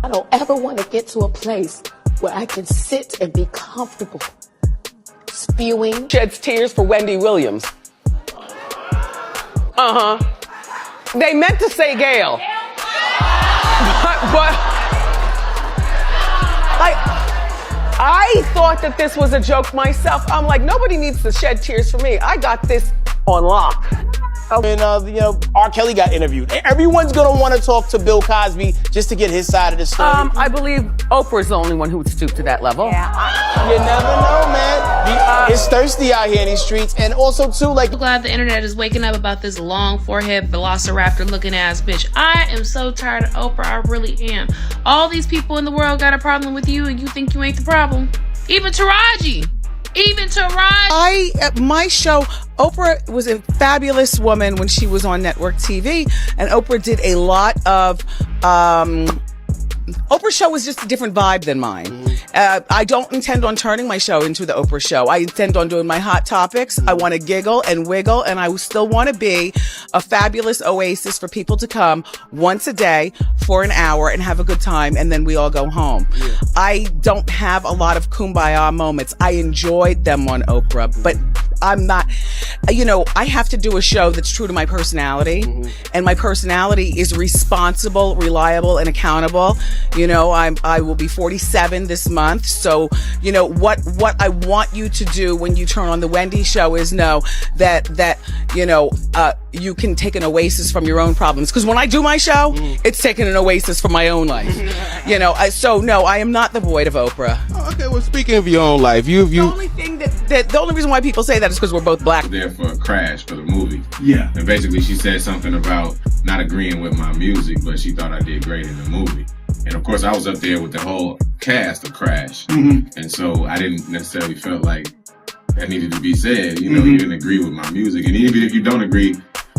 I don't ever want to get to a place where I can sit and be comfortable spewing. Sheds tears for Wendy Williams. They meant to say Gail. But like, I thought that this was a joke myself. I'm like, nobody needs to shed tears for me. I got this on lock. And R. Kelly got interviewed. Everyone's gonna want to talk to Bill Cosby just to get his side of the story. I believe Oprah's the only one who would stoop to that level. Yeah. You never know, man. It's thirsty out here in these streets, and also too, like. I'm glad the internet is waking up about this long forehead velociraptor looking ass bitch. I am so tired of Oprah. I really am. All these people in the world got a problem with you, and you think you ain't the problem. Even Taraji. At my show, Oprah was a fabulous woman when she was on network TV, and Oprah did a lot of, Oprah's show was just a different vibe than mine. I don't intend on turning my show into the Oprah show. I intend on doing my hot topics. I want to giggle and wiggle, and I still want to be a fabulous oasis for people to come once a day for an hour and have a good time, and then we all go home. Yeah. I don't have a lot of kumbaya moments. I enjoyed them on Oprah, but I'm not, I have to do a show that's true to my personality, and my personality is responsible, reliable, and accountable. I will be 47 this month, so what I want you to do when you turn on the Wendy show is know that you can take an oasis from your own problems. Because when I do my show, it's taking an oasis from my own life. So no, I am not the void of Oprah. Oh, okay, well, speaking of your own life, the only thing the only reason why people say that is because we're both black. There for a crash for the movie. Yeah. And basically she said something about not agreeing with my music, but she thought I did great in the movie. And of course I was up there with the whole cast of Crash. And so I didn't necessarily felt like that needed to be said. You didn't agree with my music. And even if you don't agree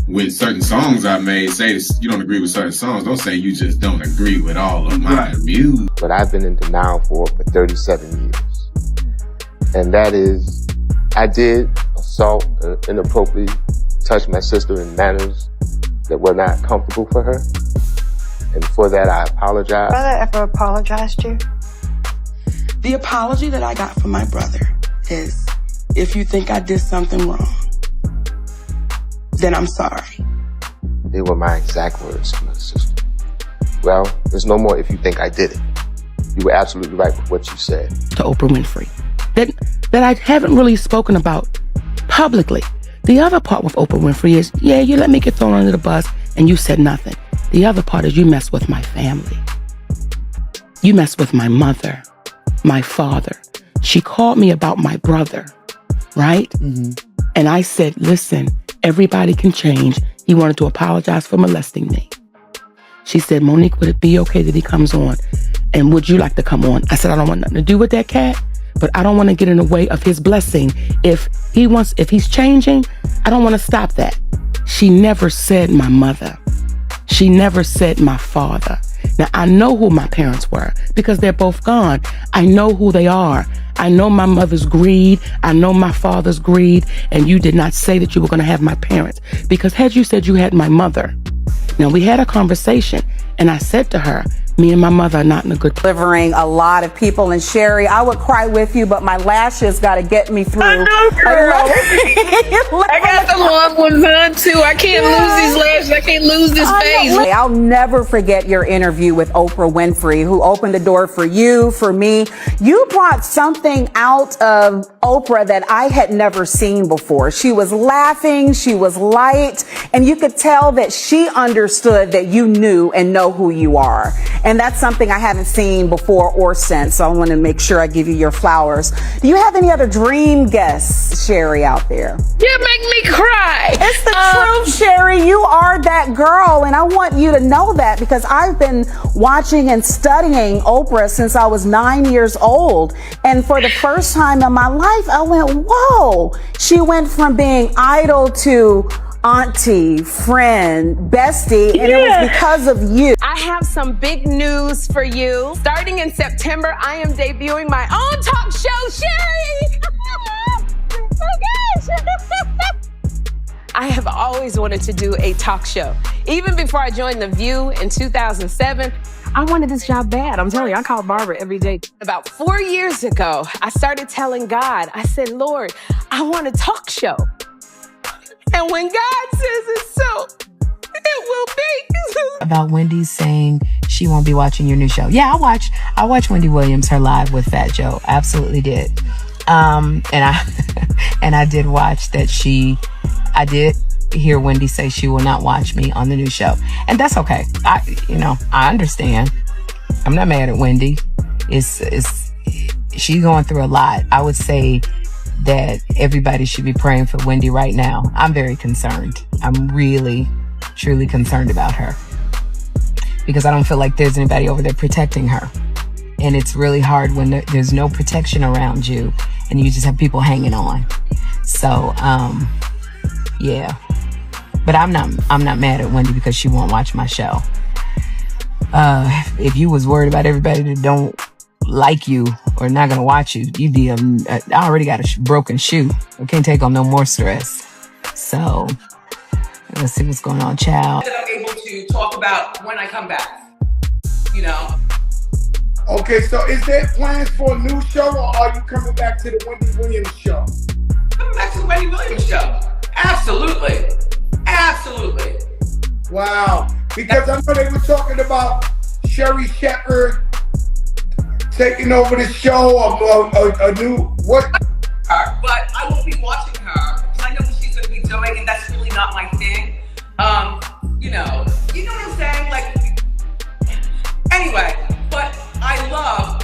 with certain songs I made, say you don't agree with certain songs, don't say you just don't agree with all of my music. But I've been in denial for 37 years. And that is, I did assault and inappropriately touch my sister in manners that were not comfortable for her. And for that, I apologize. Brother ever apologized to you? The apology that I got from my brother is, if you think I did something wrong, then I'm sorry. They were my exact words to my sister. Well, there's no more if you think I did it. You were absolutely right with what you said. To Oprah Winfrey. That I haven't really spoken about publicly. The other part with Oprah Winfrey is, yeah, you let me get thrown under the bus and you said nothing. The other part is you mess with my family. You mess with my mother, my father. She called me about my brother, right? And I said, listen, everybody can change. He wanted to apologize for molesting me. She said, Monique, would it be okay that he comes on? And would you like to come on? I said, I don't want nothing to do with that cat, but I don't want to get in the way of his blessing. If he's changing, I don't want to stop that. She never said my mother. She never said my father. Now, I know who my parents were because they're both gone. I know who they are. I know my mother's greed. I know my father's greed. And you did not say that you were going to have my parents, because had you said you had my mother. Now, we had a conversation and I said to her, me and my mother are not in a good place. Delivering a lot of people. And Sherry, I would cry with you, but my lashes got to get me through. I know, girl. I got the long ones on too. I can't lose these lashes. I can't lose this face. I'll never forget your interview with Oprah Winfrey, who opened the door for you, for me. You brought something out of Oprah that I had never seen before. She was laughing, she was light, and you could tell that she understood that you knew and know who you are. And that's something I haven't seen before or since. So I want to make sure I give you your flowers. Do you have any other dream guests, Sherry, out there? You make me cry. It's the truth, Sherry. You are that girl. And I want you to know that, because I've been watching and studying Oprah since I was 9 years old. And for the first time in my life, I went, whoa. She went from being idol to auntie, friend, bestie, and it was because of you. I have some big news for you. Starting in September, I am debuting my own talk show, Sherry! Oh gosh! I have always wanted to do a talk show. Even before I joined The View in 2007, I wanted this job bad. I'm telling you, I call Barbara every day. About 4 years ago, I started telling God, I said, Lord, I want a talk show. And when God says it's so, it will be. About Wendy saying she won't be watching your new show. Yeah, I watched Wendy Williams, her live with Fat Joe. Absolutely did. And I did watch that I did hear Wendy say she will not watch me on the new show. And that's okay. I understand. I'm not mad at Wendy. She's going through a lot. I would say that everybody should be praying for Wendy right now. I'm very concerned. I'm really, truly concerned about her because I don't feel like there's anybody over there protecting her. And it's really hard when there's no protection around you and you just have people hanging on. So, yeah. But I'm not mad at Wendy because she won't watch my show. If you was worried about everybody that don't like you or not gonna watch you, you'd be I already got a broken shoe. I can't take on no more stress. So let's see what's going on, child. That I'm able to talk about when I come back. Okay, so is there plans for a new show or are you coming back to the Wendy Williams show? Coming back to the Wendy Williams show. Absolutely. Absolutely. Wow. Because I know they were talking about Sherry Shepherd taking over the show, a new what? But I won't be watching her because I know what she's going to be doing, and that's really not my thing. You know what I'm saying? Like, anyway. But I love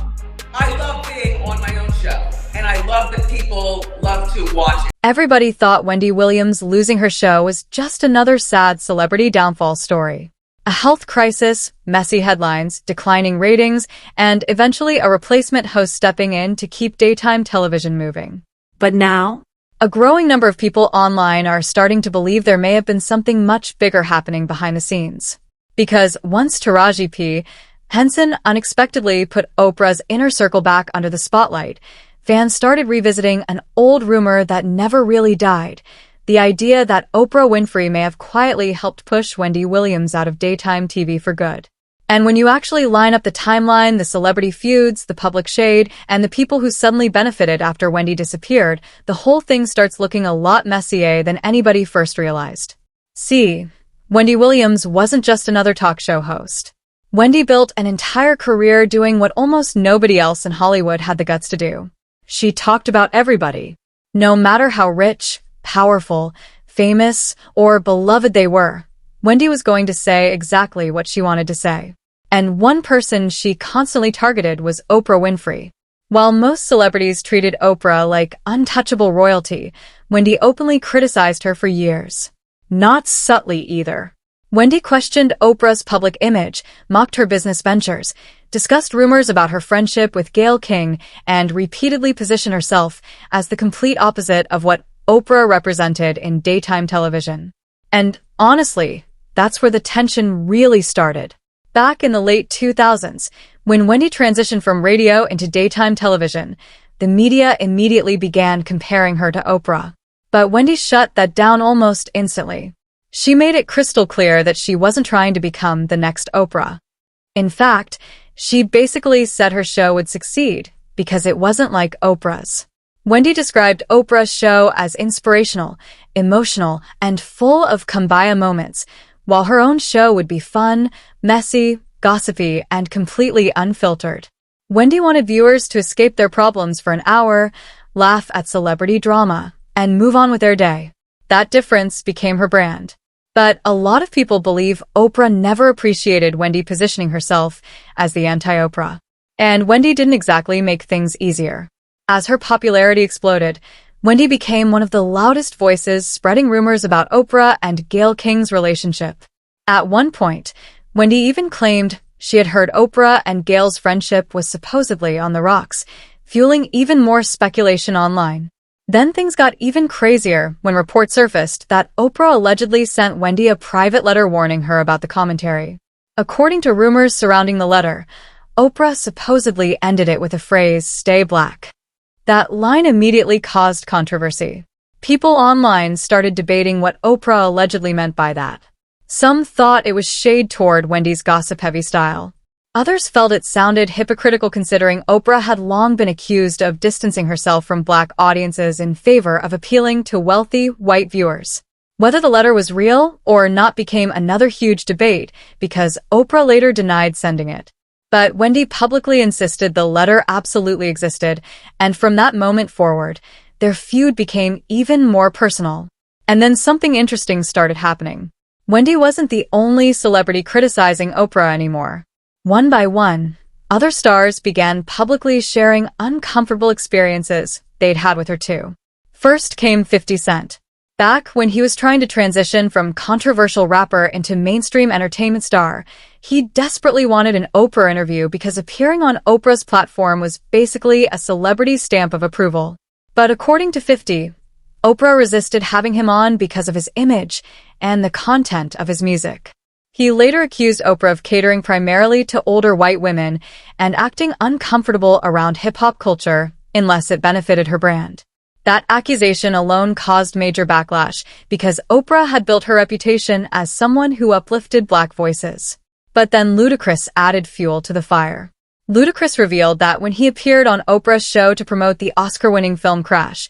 being on my own show, and I love that people love to watch it. Everybody thought Wendy Williams losing her show was just another sad celebrity downfall story. A health crisis, messy headlines, declining ratings, and eventually a replacement host stepping in to keep daytime television moving. But now, a growing number of people online are starting to believe there may have been something much bigger happening behind the scenes. Because once Taraji P, Henson unexpectedly put Oprah's inner circle back under the spotlight, fans started revisiting an old rumor that never really died. The idea that Oprah Winfrey may have quietly helped push Wendy Williams out of daytime TV for good. And when you actually line up the timeline, the celebrity feuds, the public shade, and the people who suddenly benefited after Wendy disappeared, the whole thing starts looking a lot messier than anybody first realized. See, Wendy Williams wasn't just another talk show host. Wendy built an entire career doing what almost nobody else in Hollywood had the guts to do. She talked about everybody, no matter how rich, powerful, famous, or beloved they were. Wendy was going to say exactly what she wanted to say. And one person she constantly targeted was Oprah Winfrey. While most celebrities treated Oprah like untouchable royalty, Wendy openly criticized her for years. Not subtly either. Wendy questioned Oprah's public image, mocked her business ventures, discussed rumors about her friendship with Gayle King, and repeatedly positioned herself as the complete opposite of what Oprah represented in daytime television. And honestly, that's where the tension really started. Back in the late 2000s, when Wendy transitioned from radio into daytime television, the media immediately began comparing her to Oprah. But Wendy shut that down almost instantly. She made it crystal clear that she wasn't trying to become the next Oprah. In fact, she basically said her show would succeed because it wasn't like Oprah's. Wendy described Oprah's show as inspirational, emotional, and full of kumbaya moments, while her own show would be fun, messy, gossipy, and completely unfiltered. Wendy wanted viewers to escape their problems for an hour, laugh at celebrity drama, and move on with their day. That difference became her brand. But a lot of people believe Oprah never appreciated Wendy positioning herself as the anti-Oprah. And Wendy didn't exactly make things easier. As her popularity exploded, Wendy became one of the loudest voices spreading rumors about Oprah and Gayle King's relationship. At one point, Wendy even claimed she had heard Oprah and Gayle's friendship was supposedly on the rocks, fueling even more speculation online. Then things got even crazier when reports surfaced that Oprah allegedly sent Wendy a private letter warning her about the commentary. According to rumors surrounding the letter, Oprah supposedly ended it with the phrase, "Stay black." That line immediately caused controversy. People online started debating what Oprah allegedly meant by that. Some thought it was shade toward Wendy's gossip-heavy style. Others felt it sounded hypocritical considering Oprah had long been accused of distancing herself from Black audiences in favor of appealing to wealthy, white viewers. Whether the letter was real or not became another huge debate because Oprah later denied sending it. But Wendy publicly insisted the letter absolutely existed, and from that moment forward, their feud became even more personal. And then something interesting started happening. Wendy wasn't the only celebrity criticizing Oprah anymore. One by one, other stars began publicly sharing uncomfortable experiences they'd had with her too. First came 50 Cent. Back when he was trying to transition from controversial rapper into mainstream entertainment star, he desperately wanted an Oprah interview because appearing on Oprah's platform was basically a celebrity stamp of approval. But according to 50, Oprah resisted having him on because of his image and the content of his music. He later accused Oprah of catering primarily to older white women and acting uncomfortable around hip-hop culture unless it benefited her brand. That accusation alone caused major backlash because Oprah had built her reputation as someone who uplifted Black voices. But then Ludacris added fuel to the fire. Ludacris revealed that when he appeared on Oprah's show to promote the Oscar-winning film Crash,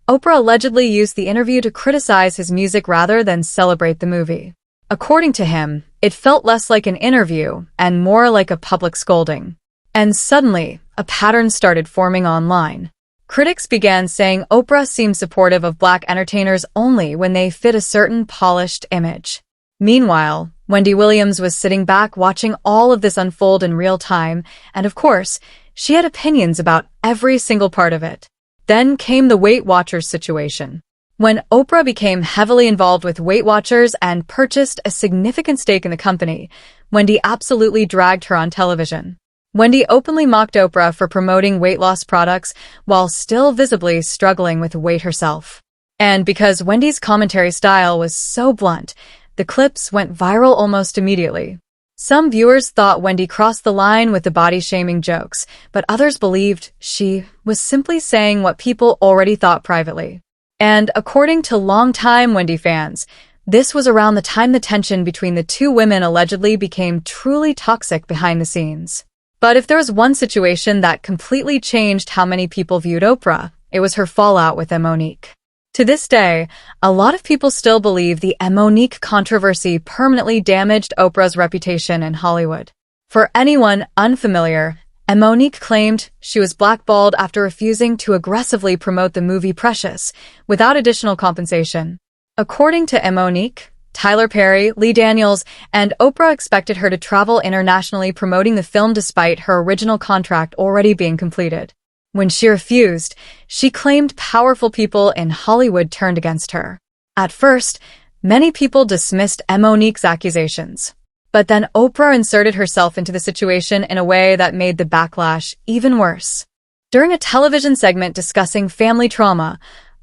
Oprah allegedly used the interview to criticize his music rather than celebrate the movie. According to him, it felt less like an interview and more like a public scolding. And suddenly, a pattern started forming online. Critics began saying Oprah seemed supportive of Black entertainers only when they fit a certain polished image. Meanwhile, Wendy Williams was sitting back watching all of this unfold in real time, and of course, she had opinions about every single part of it. Then came the Weight Watchers situation. When Oprah became heavily involved with Weight Watchers and purchased a significant stake in the company, Wendy absolutely dragged her on television. Wendy openly mocked Oprah for promoting weight loss products while still visibly struggling with weight herself. And because Wendy's commentary style was so blunt, the clips went viral almost immediately. Some viewers thought Wendy crossed the line with the body-shaming jokes, but others believed she was simply saying what people already thought privately. And according to longtime Wendy fans, this was around the time the tension between the two women allegedly became truly toxic behind the scenes. But if there was one situation that completely changed how many people viewed Oprah, it was her fallout with Monique. To this day, a lot of people still believe the Monique controversy permanently damaged Oprah's reputation in Hollywood. For anyone unfamiliar, Monique claimed she was blackballed after refusing to aggressively promote the movie Precious without additional compensation. According to Monique, Tyler Perry, Lee Daniels, and Oprah expected her to travel internationally promoting the film despite her original contract already being completed. When she refused, she claimed powerful people in Hollywood turned against her. At first, many people dismissed Monique's accusations. But then Oprah inserted herself into the situation in a way that made the backlash even worse. During a television segment discussing family trauma,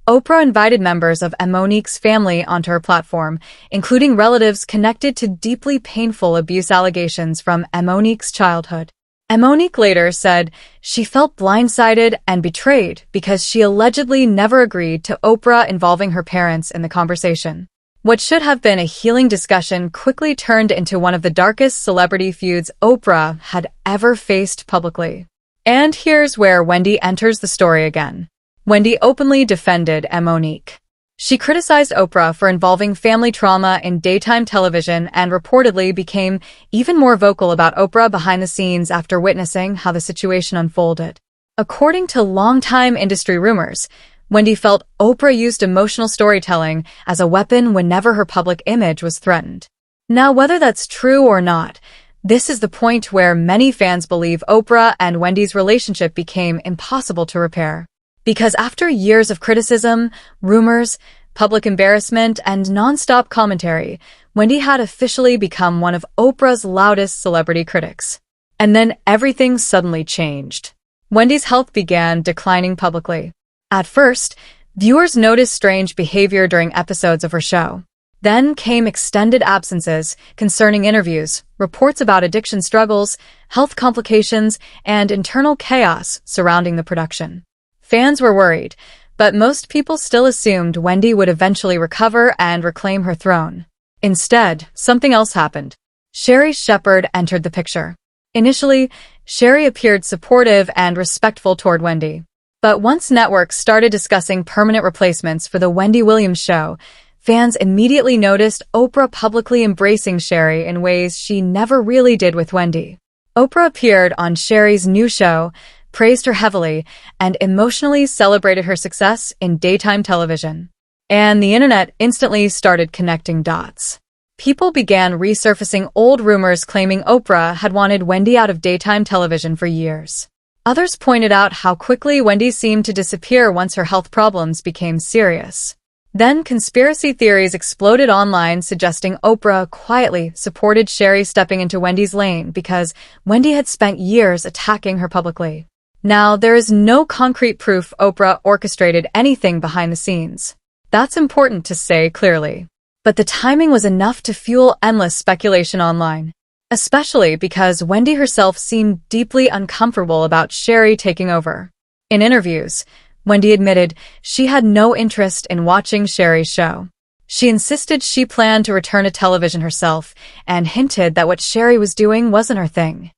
Oprah invited members of Monique's family onto her platform, including relatives connected to deeply painful abuse allegations from Monique's childhood. Monique later said she felt blindsided and betrayed because she allegedly never agreed to Oprah involving her parents in the conversation. What should have been a healing discussion quickly turned into one of the darkest celebrity feuds Oprah had ever faced publicly. And here's where Wendy enters the story again. Wendy openly defended Monique. She criticized Oprah for involving family trauma in daytime television and reportedly became even more vocal about Oprah behind the scenes after witnessing how the situation unfolded. According to longtime industry rumors, Wendy felt Oprah used emotional storytelling as a weapon whenever her public image was threatened. Now, whether that's true or not, this is the point where many fans believe Oprah and Wendy's relationship became impossible to repair. Because after years of criticism, rumors, public embarrassment, and non-stop commentary, Wendy had officially become one of Oprah's loudest celebrity critics. And then everything suddenly changed. Wendy's health began declining publicly. At first, viewers noticed strange behavior during episodes of her show. Then came extended absences concerning interviews, reports about addiction struggles, health complications, and internal chaos surrounding the production. Fans were worried, But most people still assumed Wendy would eventually recover and reclaim her throne. Instead, something else happened. Sherri Shepherd entered the picture. Initially, Sherri appeared supportive and respectful toward Wendy. But once networks started discussing permanent replacements for the Wendy Williams show, fans immediately noticed Oprah publicly embracing Sherri in ways she never really did with Wendy. Oprah appeared on Sherri's new show, praised her heavily, and emotionally celebrated her success in daytime television. And the internet instantly started connecting dots. People began resurfacing old rumors claiming Oprah had wanted Wendy out of daytime television for years. Others pointed out how quickly Wendy seemed to disappear once her health problems became serious. Then conspiracy theories exploded online, suggesting Oprah quietly supported Sherri stepping into Wendy's lane because Wendy had spent years attacking her publicly. Now, there is no concrete proof Oprah orchestrated anything behind the scenes. That's important to say clearly. But the timing was enough to fuel endless speculation online, especially because Wendy herself seemed deeply uncomfortable about Sherri taking over. In interviews, Wendy admitted she had no interest in watching Sherri's show. She insisted she planned to return to television herself and hinted that what Sherri was doing wasn't her thing.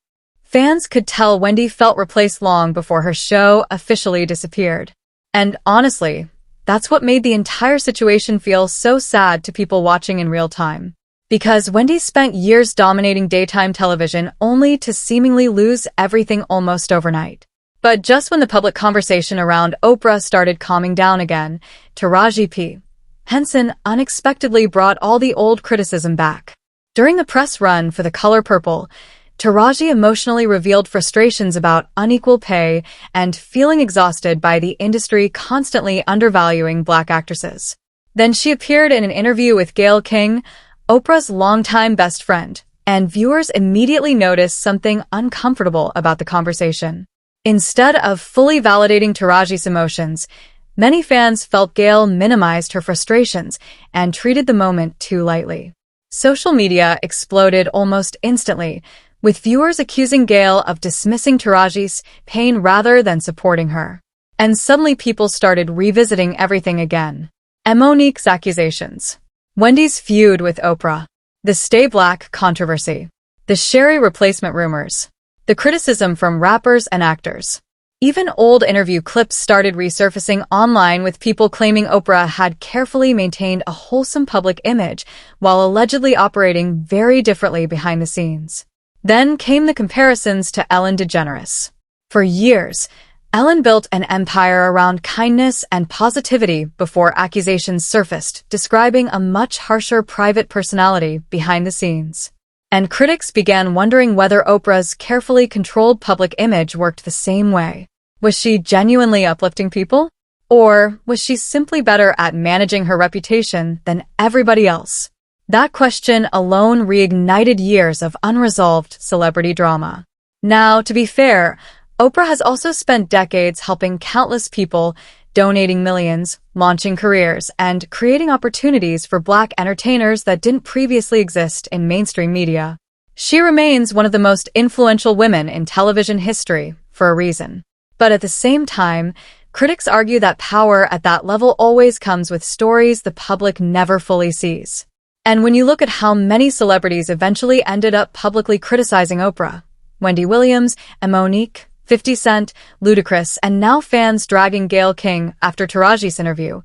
Fans could tell Wendy felt replaced long before her show officially disappeared. And honestly, that's what made the entire situation feel so sad to people watching in real time. Because Wendy spent years dominating daytime television only to seemingly lose everything almost overnight. But just when the public conversation around Oprah started calming down again, Taraji P. Henson unexpectedly brought all the old criticism back. During the press run for The Color Purple, Taraji emotionally revealed frustrations about unequal pay and feeling exhausted by the industry constantly undervaluing Black actresses. Then she appeared in an interview with Gayle King, Oprah's longtime best friend, and viewers immediately noticed something uncomfortable about the conversation. Instead of fully validating Taraji's emotions, many fans felt Gayle minimized her frustrations and treated the moment too lightly. Social media exploded almost instantly, with viewers accusing Gayle of dismissing Taraji's pain rather than supporting her. And suddenly people started revisiting everything again. Monique's accusations, Wendy's feud with Oprah, the Stay Black controversy, the Sherri replacement rumors, the criticism from rappers and actors. Even old interview clips started resurfacing online with people claiming Oprah had carefully maintained a wholesome public image while allegedly operating very differently behind the scenes. Then came the comparisons to Ellen DeGeneres. For years, Ellen built an empire around kindness and positivity before accusations surfaced, describing a much harsher private personality behind the scenes. And critics began wondering whether Oprah's carefully controlled public image worked the same way. Was she genuinely uplifting people? Or was she simply better at managing her reputation than everybody else? That question alone reignited years of unresolved celebrity drama. Now, to be fair, Oprah has also spent decades helping countless people, donating millions, launching careers, and creating opportunities for Black entertainers that didn't previously exist in mainstream media. She remains one of the most influential women in television history for a reason. But at the same time, critics argue that power at that level always comes with stories the public never fully sees. And when you look at how many celebrities eventually ended up publicly criticizing Oprah, Wendy Williams, Monique, 50 Cent, Ludacris, and now fans dragging Gayle King after Taraji's interview,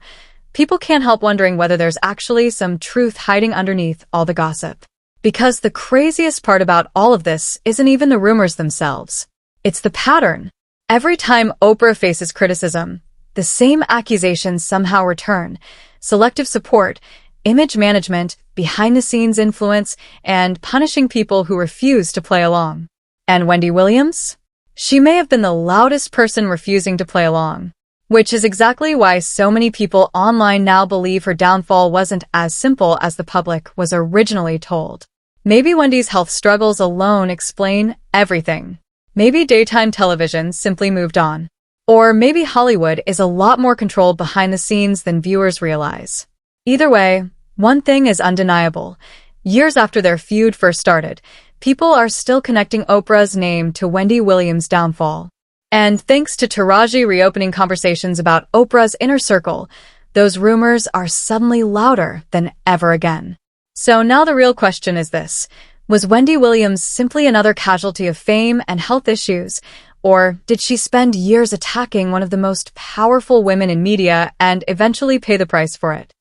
people can't help wondering whether there's actually some truth hiding underneath all the gossip. Because the craziest part about all of this isn't even the rumors themselves. It's the pattern. Every time Oprah faces criticism, the same accusations somehow return: selective support, image management, behind-the-scenes influence, and punishing people who refuse to play along. And Wendy Williams? She may have been the loudest person refusing to play along, which is exactly why so many people online now believe her downfall wasn't as simple as the public was originally told. Maybe Wendy's health struggles alone explain everything. Maybe daytime television simply moved on. Or maybe Hollywood is a lot more controlled behind the scenes than viewers realize. Either way, one thing is undeniable. Years after their feud first started, people are still connecting Oprah's name to Wendy Williams' downfall. And thanks to Taraji reopening conversations about Oprah's inner circle, those rumors are suddenly louder than ever again. So now the real question is this. Was Wendy Williams simply another casualty of fame and health issues? Or did she spend years attacking one of the most powerful women in media and eventually pay the price for it?